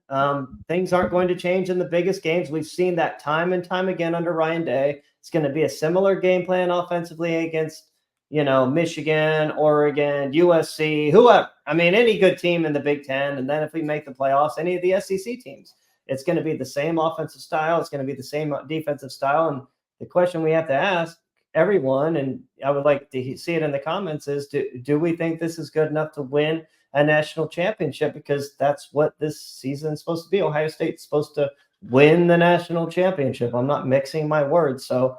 Things aren't going to change in the biggest games. We've seen that time and time again under Ryan Day. It's going to be a similar game plan offensively against, Michigan, Oregon, USC, whoever. I mean, any good team in the Big Ten. And then if we make the playoffs, any of the SEC teams. It's going to be the same offensive style. It's going to be the same defensive style. And the question we have to ask everyone, and I would like to see it in the comments, is do we think this is good enough to win a national championship? Because that's what this season is supposed to be. Ohio State's supposed to win the national championship. I'm not mixing my words. So,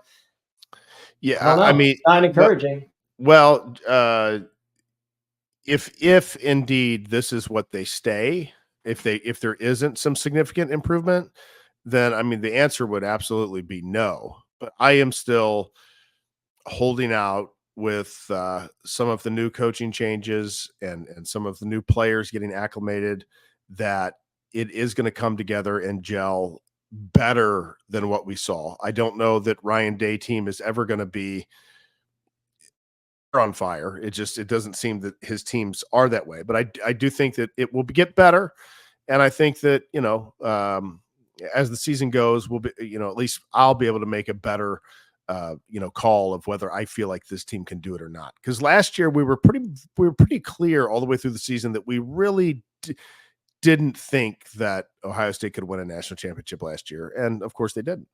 yeah, I mean, it's not encouraging. Well, if indeed this is what they stay, if there isn't some significant improvement, then I mean the answer would absolutely be no. But I am still holding out with some of the new coaching changes and some of the new players getting acclimated that it is going to come together and gel better than what we saw. I don't know that Ryan Day team is ever going to be on fire. It doesn't seem that his teams are that way, but I do think that it will get better. And I think that, as the season goes, we'll be, at least I'll be able to make a better, call of whether I feel like this team can do it or not. Because last year we were pretty clear all the way through the season that we really didn't think that Ohio State could win a national championship last year, and of course they didn't.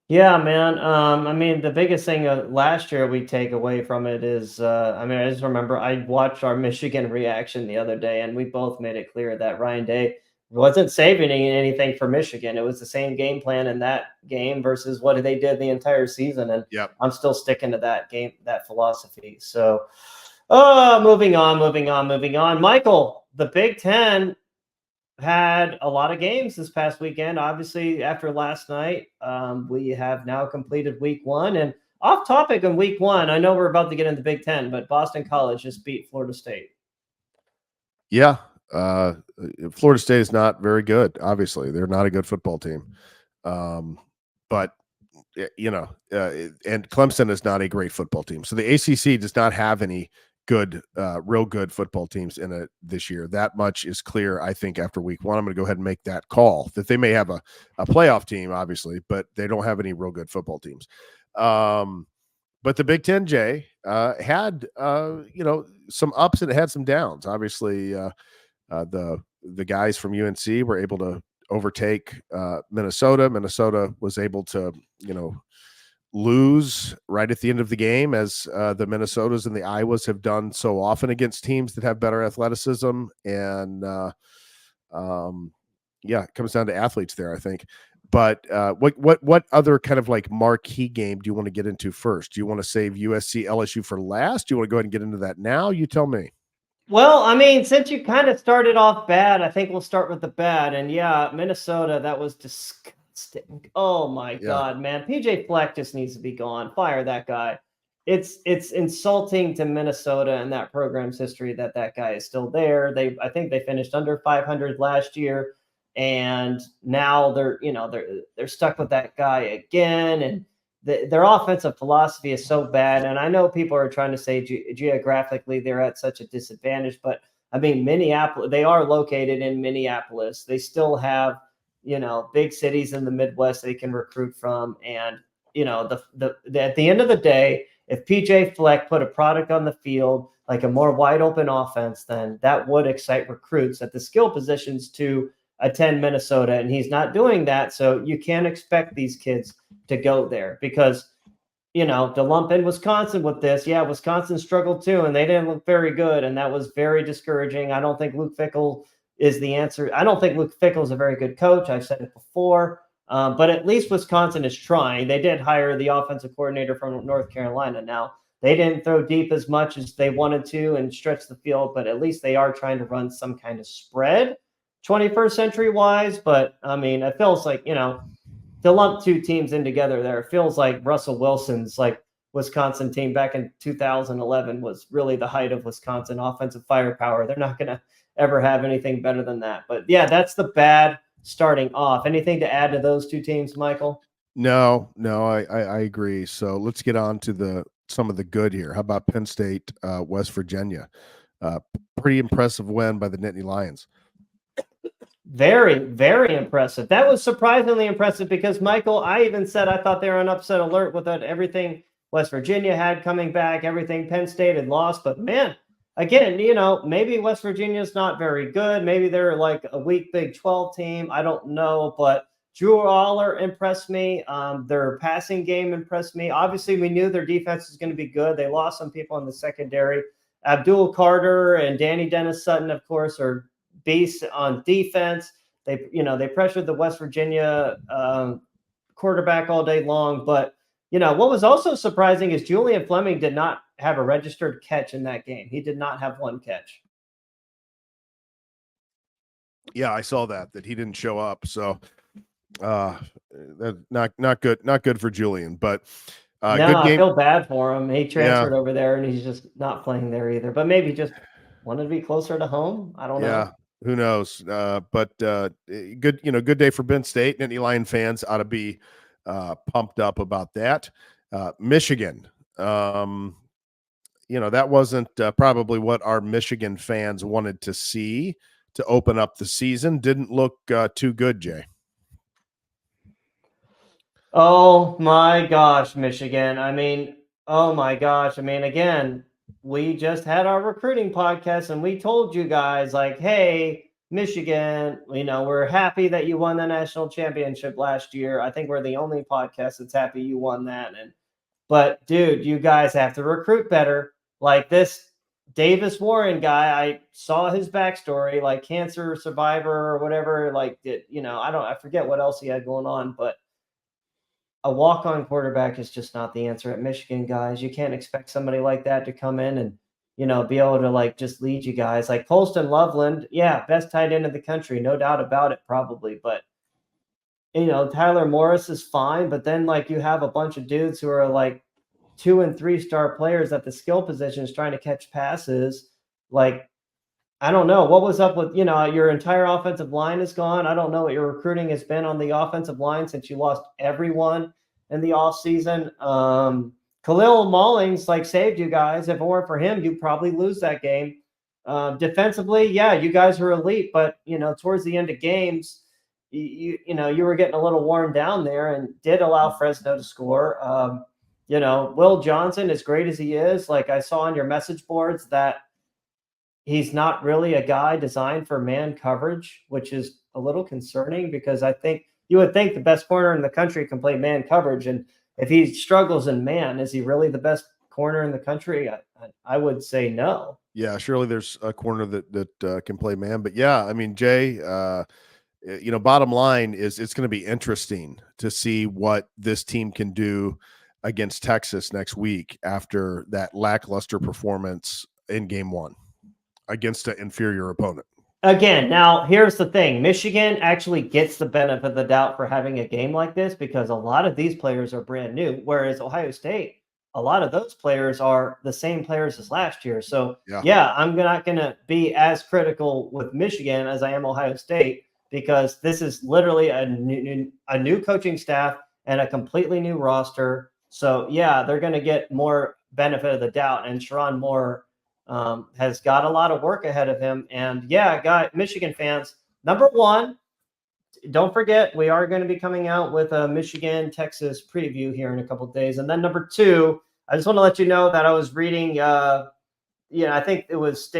Yeah, man. I mean, the biggest thing last year we take away from it is, I mean, I just remember I watched our Michigan reaction the other day, and we both made it clear that Ryan Day wasn't saving anything for Michigan. It was the same game plan in that game versus what they did the entire season, and Yep. I'm still sticking to that philosophy. So, moving on. Michael, the Big Ten had a lot of games this past weekend. Obviously, after last night, we have now completed week 1. And off topic on week 1, I know we're about to get into Big Ten, but Boston College just beat Florida State. Yeah. Florida State is not very good. Obviously, they're not a good football team. But and Clemson is not a great football team. So the ACC does not have any real good football teams in it this year. That much is clear, I think, after week 1. I'm going to go ahead and make that call that they may have a playoff team, obviously, but they don't have any real good football teams. But the Big Ten, Jay, had, some ups and it had some downs. Obviously, the guys from UNC were able to overtake Minnesota. Minnesota was able to, lose right at the end of the game, as the Minnesotas and the Iowas have done so often against teams that have better athleticism. And it comes down to athletes there, I think. But what other kind of like marquee game do you want to get into first? Do you want to save USC LSU for last? Do you want to go ahead and get into that now? You tell me. Well, I mean, since you kind of started off bad, I think we'll start with the bad. And yeah, Minnesota, that was disgusting. Oh my God, man. PJ Fleck just needs to be gone. Fire that guy. It's insulting to Minnesota and that program's history that guy is still there. I think they finished under 500 last year, and now they're stuck with that guy again. And their offensive philosophy is so bad. And I know people are trying to say geographically they're at such a disadvantage, but I mean, Minneapolis, they are located in Minneapolis. They still have, big cities in the Midwest they can recruit from. And, at the end of the day, if PJ Fleck put a product on the field, like a more wide open offense, then that would excite recruits at the skill positions to attend Minnesota. And he's not doing that. So you can't expect these kids to go there because, to lump in Wisconsin with this. Yeah, Wisconsin struggled too, and they didn't look very good. And that was very discouraging. I don't think Luke Fickell is the answer. I don't think Luke Fickell is a very good coach. I've said it before. But at least Wisconsin is trying. They did hire the offensive coordinator from North Carolina. Now, they didn't throw deep as much as they wanted to and stretch the field, but at least they are trying to run some kind of spread 21st century wise. But I mean, it feels like, to lump two teams in together there, it feels like Russell Wilson's Wisconsin team back in 2011 was really the height of Wisconsin offensive firepower. They're not going to ever have anything better than that. But yeah, that's the bad starting off. Anything to add to those two teams, Michael? No, I agree. So let's get on to some of the good here. How about Penn State, West Virginia? Pretty impressive win by the Nittany Lions. Very, very impressive. That was surprisingly impressive because, Michael, I even said I thought they were on upset alert with everything West Virginia had coming back, everything Penn State had lost. But man, again, maybe West Virginia is not very good. Maybe they're like a weak Big 12 team. I don't know. But Drew Aller impressed me. Their passing game impressed me. Obviously, we knew their defense was going to be good. They lost some people in the secondary. Abdul Carter and Danny Dennis Sutton, of course, are beasts on defense. They pressured the West Virginia quarterback all day long. But, what was also surprising is Julian Fleming did not have a registered catch in that game. He did not have one catch. Yeah, I saw that he didn't show up. So not good for Julian, but no, good game. I feel bad for him. He transferred over there and he's just not playing there either, but maybe just wanted to be closer to home. I don't know. Who knows? But good day for Penn State. Nittany Lion fans ought to be pumped up about that. Michigan, that wasn't probably what our Michigan fans wanted to see to open up the season. Didn't look too good, Jay. Oh my gosh, Michigan. I mean, oh my gosh. I mean, again, we just had our recruiting podcast and we told you guys, like, hey, Michigan, we're happy that you won the national championship last year. I think we're the only podcast that's happy you won that. But dude, you guys have to recruit better. Like this Davis Warren guy, I saw his backstory, like cancer survivor or whatever. Like, I forget what else he had going on, but a walk-on quarterback is just not the answer at Michigan, guys. You can't expect somebody like that to come in and, be able to like just lead you guys. Like Colston Loveland, yeah, best tight end in the country, no doubt about it, probably. But Tyler Morris is fine, but then like you have a bunch of dudes who are like 2 and 3 star players at the skill positions trying to catch passes. Like, I don't know what was up with, your entire offensive line is gone. I don't know what your recruiting has been on the offensive line since you lost everyone in the offseason. Khalil Maulings like saved you guys. If it weren't for him, you'd probably lose that game. Defensively, yeah, you guys were elite, but towards the end of games, you were getting a little worn down there and did allow Fresno to score. Will Johnson, as great as he is, like I saw on your message boards that he's not really a guy designed for man coverage, which is a little concerning because I think you would think the best corner in the country can play man coverage. And if he struggles in man, is he really the best corner in the country? I would say no. Yeah, surely there's a corner that can play man. But yeah, I mean, Jay, bottom line is it's going to be interesting to see what this team can do against Texas next week after that lackluster performance in game 1 against an inferior opponent. Again, now here's the thing. Michigan actually gets the benefit of the doubt for having a game like this because a lot of these players are brand new, whereas Ohio State, a lot of those players are the same players as last year. So, yeah I'm not going to be as critical with Michigan as I am Ohio State because this is literally a new coaching staff and a completely new roster. So, yeah, they're going to get more benefit of the doubt. And Sharon Moore has got a lot of work ahead of him. And yeah, Michigan fans, number one, don't forget, we are going to be coming out with a Michigan, Texas preview here in a couple of days. And then number two, I just want to let you know that I was reading, I think it was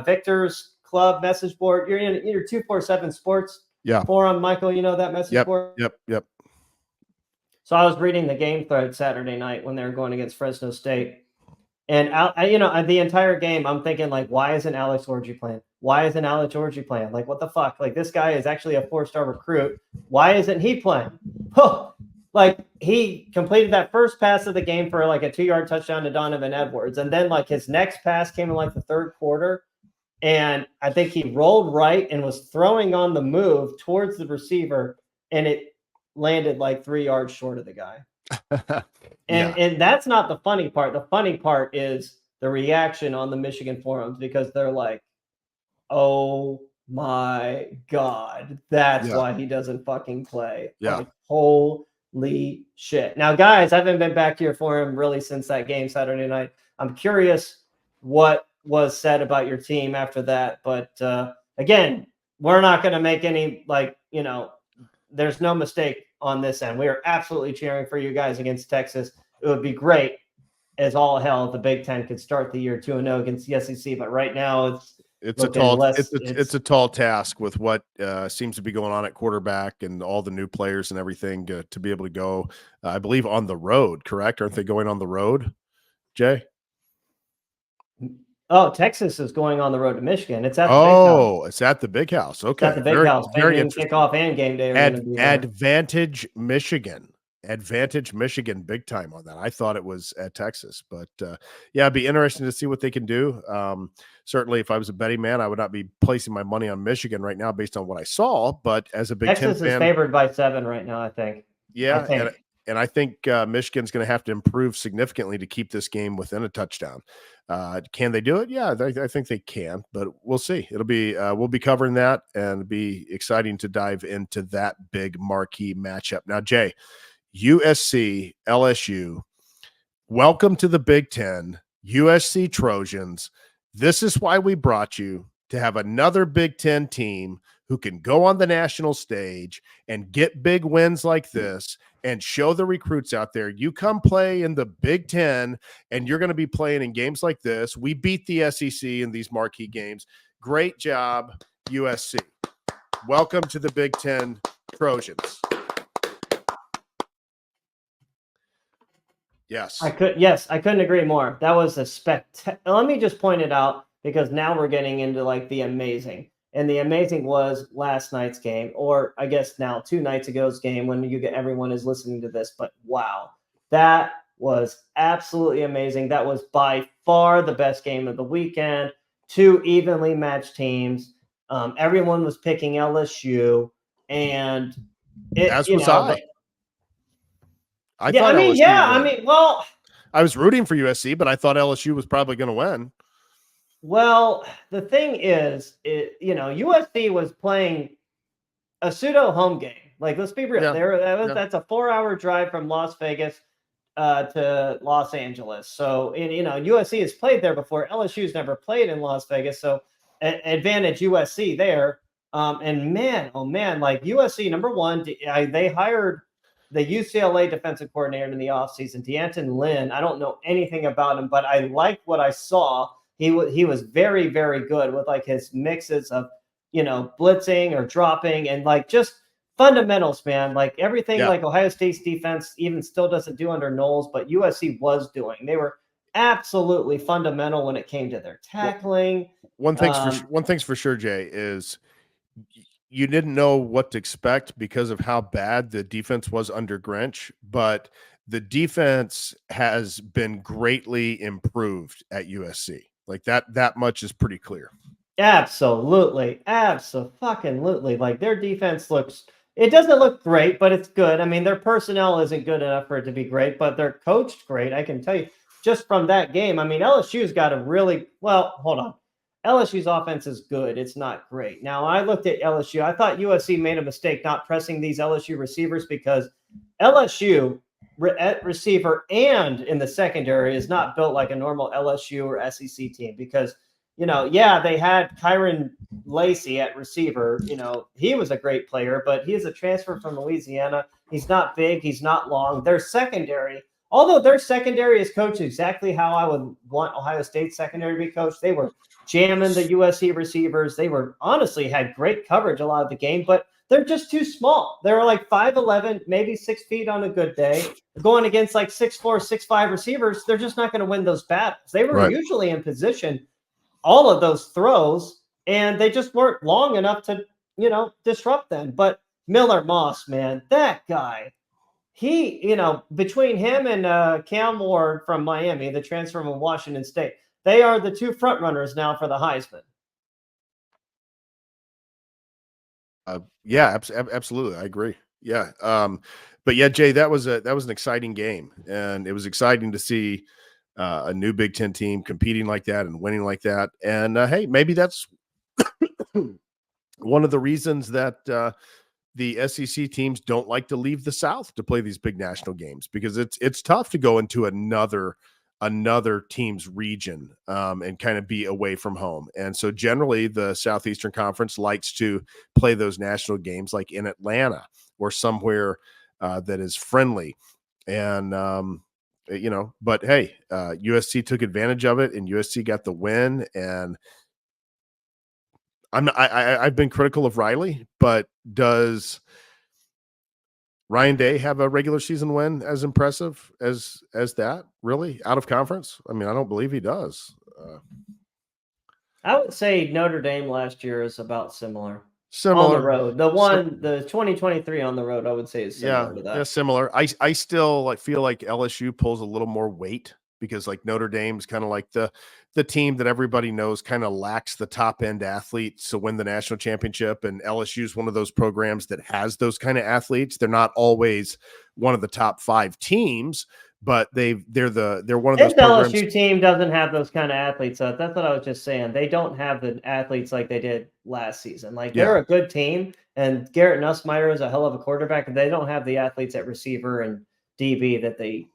Victor's club message board. You're in your 247 Sports forum, Michael. You know that message board? Yep. So I was reading the game thread Saturday night when they were going against Fresno State. And, the entire game, I'm thinking, like, why isn't Alex Orji playing? Why isn't Alex Orji playing? Like, what the fuck? Like, this guy is actually a 4-star recruit. Why isn't he playing? Oh, like, he completed that first pass of the game for, like, a 2-yard touchdown to Donovan Edwards. And then, like, his next pass came in, like, the third quarter. And I think he rolled right and was throwing on the move towards the receiver. And it landed, like, 3 yards short of the guy. And that's not the funny part. The funny part is the reaction on the Michigan forums because they're like, oh my God, that's why he doesn't fucking play. Yeah. Like, holy shit. Now, guys, I haven't been back to your forum really since that game Saturday night. I'm curious what was said about your team after that. But again, we're not going to make any, there's no mistake on this end. We are absolutely cheering for you guys against Texas. It would be great as all hell if the Big Ten could start the year 2-0 against the SEC. But right now it's a tall task with what seems to be going on at quarterback and all the new players and everything to be able to go, I believe, on the road, correct? Aren't they going on the road, Jay? Oh, Texas is going on the road to Michigan. It's at the Big House. It's at the Big House. Okay. It's at the Big House. Very interesting. Kickoff and game day. Advantage Michigan big time on that. I thought it was at Texas, but it'd be interesting to see what they can do. Certainly, if I was a betting man, I would not be placing my money on Michigan right now based on what I saw. But as a Big Ten fan, Texas is favored by 7 right now, I think. Yeah, and I think Michigan's going to have to improve significantly to keep this game within a touchdown. Can they do it? Yeah, I think they can, but we'll see. It'll be we'll be covering that, and it'll be exciting to dive into that big marquee matchup. Now, Jay, USC, LSU, welcome to the Big Ten, USC Trojans. This is why we brought you to have another Big Ten team who can go on the national stage and get big wins like this and show the recruits out there, you come play in the Big Ten and you're going to be playing in games like this. We beat the SEC in these marquee games. Great job, USC. Welcome to the Big Ten Trojans. Yes. I couldn't agree more. That was a let me just point it out, because now we're getting into like the amazing. And the amazing was last night's game, or I guess now 2 nights ago's game when everyone is listening to this. But wow, that was absolutely amazing. That was by far the best game of the weekend. 2 evenly matched teams. Everyone was picking LSU, and as was I. Well, I was rooting for USC, but I thought LSU was probably going to win. Well, the thing is, USC was playing a pseudo home game. Like, let's be real. Yeah. That's a 4-hour drive from Las Vegas to Los Angeles. So, USC has played there before. LSU's never played in Las Vegas. So, advantage USC there. And man, oh man, like USC, number one, they hired the UCLA defensive coordinator in the offseason, D'Anton Lynn. I don't know anything about him, but I liked what I saw. He was very, very good with like his mixes of, blitzing or dropping and like just fundamentals, man. Like everything like Ohio State's defense even still doesn't do under Knowles, but USC was doing. They were absolutely fundamental when it came to their tackling. One thing's for sure, Jay, is you didn't know what to expect because of how bad the defense was under Grinch, but the defense has been greatly improved at USC. Like that much is pretty clear. Absolutely. Absolutely. Like their defense it doesn't look great, but it's good. I mean, their personnel isn't good enough for it to be great, but they're coached great. I can tell you just from that game. I mean, LSU's got hold on. LSU's offense is good. It's not great. Now, I looked at LSU. I thought USC made a mistake not pressing these LSU receivers, because LSU at receiver and in the secondary is not built like a normal LSU or SEC team, because, they had Kyron Lacey at receiver. He was a great player, but he is a transfer from Louisiana. He's not big. He's not long. Their secondary, although their secondary is coached exactly how I would want Ohio State's secondary to be coached, they were jamming the USC receivers. They were honestly had great coverage a lot of the game, but they're just too small. They were like 5'11", maybe 6 feet on a good day. Going against like 6'4", 6'5" receivers, they're just not going to win those battles. They were usually in position all of those throws, and they just weren't long enough to, disrupt them. But Miller Moss, man, that guy, he, between him and Cam Ward from Miami, the transfer from Washington State, they are the 2 front runners now for the Heisman. Absolutely. I agree. Yeah. But yeah, Jay, that was an exciting game, and it was exciting to see a new Big Ten team competing like that and winning like that. And hey, maybe that's one of the reasons that the SEC teams don't like to leave the South to play these big national games, because it's tough to go into another team's region and kind of be away from home. And so generally the Southeastern Conference likes to play those national games like in Atlanta or somewhere that is friendly. And, but hey, USC took advantage of it, and USC got the win. And I've been critical of Riley, but does Ryan Day have a regular season win as impressive as that, really, out of conference? I mean, I don't believe he does. I would say Notre Dame last year is about similar. On the road. The 2023 on the road, I would say, is similar to that. Yeah, similar. I still feel like LSU pulls a little more weight, because like Notre Dame's kind of like the team that everybody knows kind of lacks the top end athletes to win the national championship. And LSU is one of those programs that has those kind of athletes. They're not always one of the top 5 teams, but they're one of those programs. LSU team doesn't have those kind of athletes. So that's what I was just saying. They don't have the athletes like they did last season. Like they're a good team, and Garrett Nussmeier is a hell of a quarterback, and they don't have the athletes at receiver and DB that they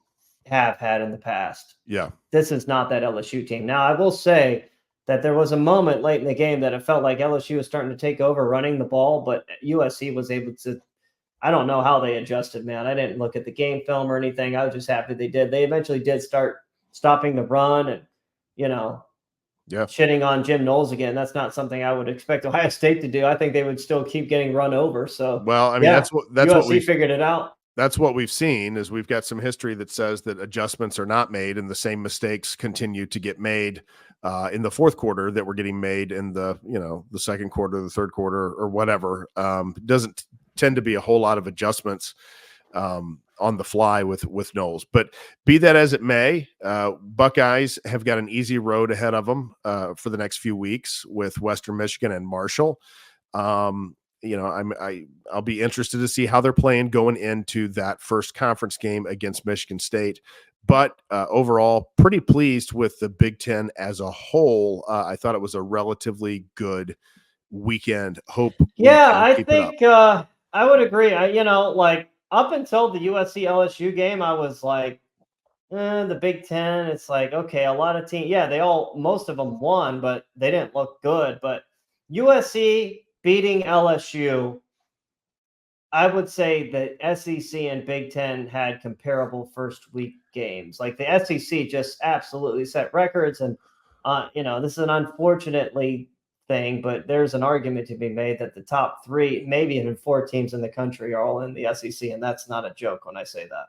have had in the past. Yeah. This is not that LSU team. Now, I will say that there was a moment late in the game that it felt like LSU was starting to take over running the ball, but USC was able to. I don't know how they adjusted, man. I didn't look at the game film or anything. I was just happy they did. They eventually did start stopping the run and, shitting on Jim Knowles again. That's not something I would expect Ohio State to do. I think they would still keep getting run over. So, well, I mean, that's USC what we figured it out. That's what we've seen is we've got some history that says that adjustments are not made and the same mistakes continue to get made in the fourth quarter that were getting made in the second quarter, the third quarter, or whatever. It doesn't tend to be a whole lot of adjustments on the fly with Knowles. But be that as it may, Buckeyes have got an easy road ahead of them for the next few weeks with Western Michigan and Marshall. I'll be interested to see how they're playing going into that first conference game against Michigan State. But overall, pretty pleased with the Big Ten as a whole. I thought it was a relatively good weekend. Hope. I think I would agree. Up until the USC LSU game, I was like, the Big Ten. It's like, okay, a lot of teams. Yeah, most of them won, but they didn't look good. But USC beating LSU, I would say that SEC and Big Ten had comparable first week games. Like the SEC just absolutely set records. And, this is an unfortunately thing, but there's an argument to be made that the top 3, maybe even 4 teams in the country are all in the SEC. And that's not a joke when I say that.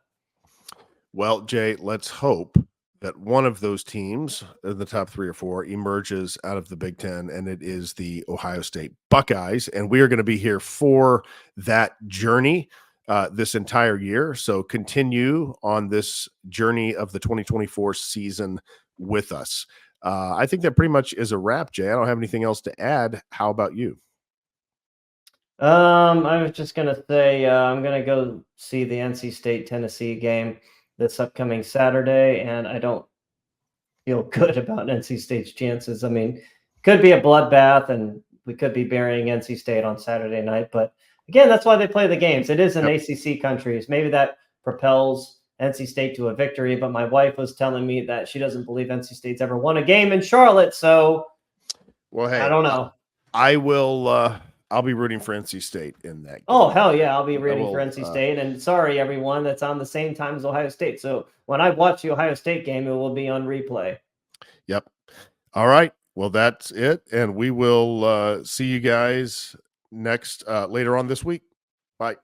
Well, Jay, let's hope that one of those teams, the top 3 or 4, emerges out of the Big Ten, and it is the Ohio State Buckeyes. And we are going to be here for that journey this entire year. So continue on this journey of the 2024 season with us. I think that pretty much is a wrap, Jay. I don't have anything else to add. How about you? I was just going to say I'm going to go see the NC State-Tennessee game this upcoming Saturday, and I don't feel good about NC State's chances. I mean, could be a bloodbath, and we could be burying NC State on Saturday night. But again, that's why they play the games. It is an ACC country. Maybe that propels NC State to a victory. But my wife was telling me that she doesn't believe NC State's ever won a game in Charlotte. So, well, hey, I don't know. I will. I'll be rooting for NC State in that game. Oh, hell yeah. I'll be rooting for NC State. And sorry, everyone, that's on the same time as Ohio State. So when I watch the Ohio State game, it will be on replay. Yep. All right. Well, that's it. And we will see you guys next later on this week. Bye.